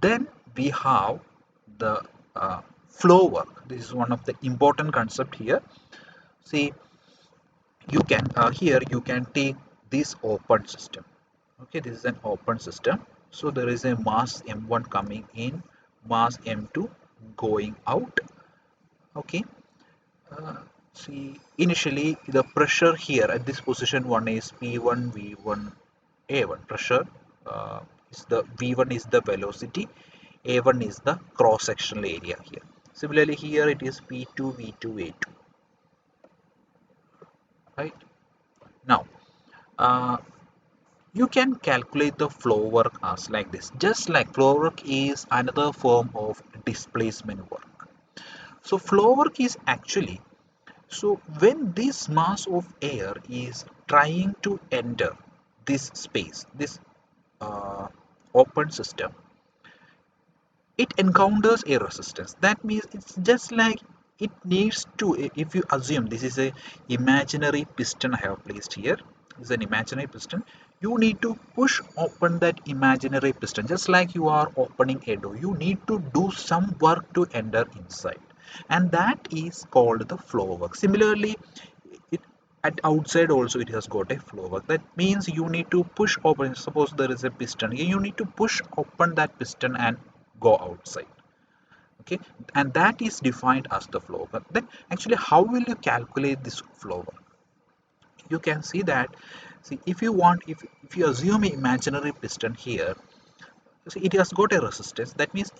Then we have the flow work. This is one of the important concept here. See, you can here you can take this open system. Okay, this is an open system. So there is a mass m1 coming in, mass m2 going out. Okay, uh, see, initially the pressure here at this position 1 is p1 v1 a1. Pressure is the v1 is the velocity, a1 is the cross sectional area here. Similarly here it is p2 v2 a2, right? Now uh, you can calculate the flow work as like this. Just like flow work is another form of displacement work. So flow work is actually, so when this mass of air is trying to enter this space, this uh, open system, it encounters a resistance. That means it's just like it needs to, if you assume this is a imaginary piston I have placed here, is an imaginary piston, you need to push open that imaginary piston just like you are opening a door. You need to do some work to enter inside, and that is called the flow work. Similarly, it at outside also it has got a flow work. That means you need to push open. Suppose there is a piston here, you need to push open that piston and go outside. Okay, and that is defined as the flow work. Then actually how will you calculate this flow work? You can see that, see, if you want, if you assume an imaginary piston here, see, it has got a resistance. That means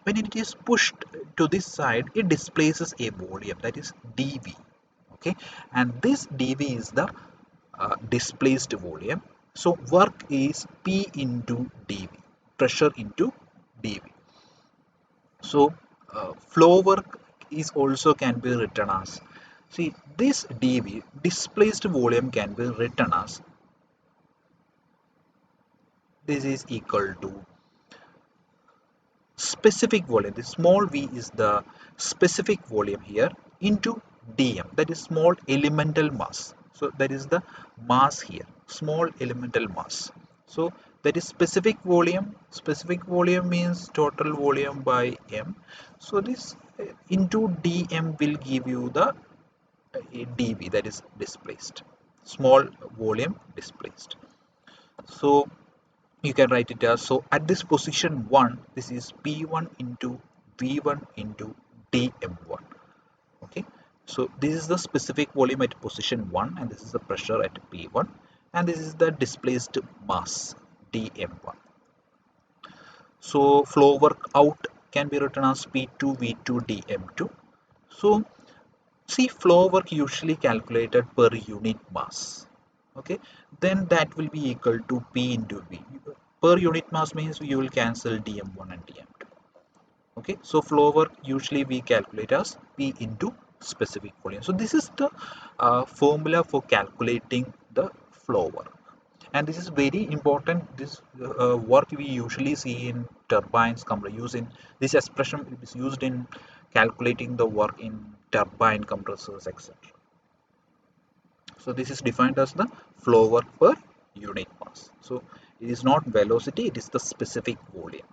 when it is pushed to this side, it displaces a volume, that is dv. Okay, and this dv is the displaced volume. So work is p into dv, pressure into dv. So flow work is also can be written as, see, this dv, displaced volume, can be written as, this is equal to specific volume. The small v is the specific volume here into dm, that is small elemental mass. So that is the mass here, small elemental mass. So that is specific volume. Specific volume means total volume by m. So this into dm will give you the dv, that is displaced, small volume displaced. So you can write it as, so at this position 1, this is p1 into v1 into dm1. Okay, so this is the specific volume at position 1, and this is the pressure at p1, and this is the displaced mass dm1. So flow work out can be written as p2 v2 dm2. So see, flow work usually calculated per unit mass. Okay, then that will be equal to p into v. Per unit mass means you will cancel dm1 and dm2. Okay, so flow work usually we calculate as p into specific volume. So this is the formula for calculating the flow work, and this is very important. This work we usually see in turbines, using this expression is used in calculating the work in turbine compressors, etc. So this is defined as the flow work per unit mass. So it is not velocity, it is the specific volume.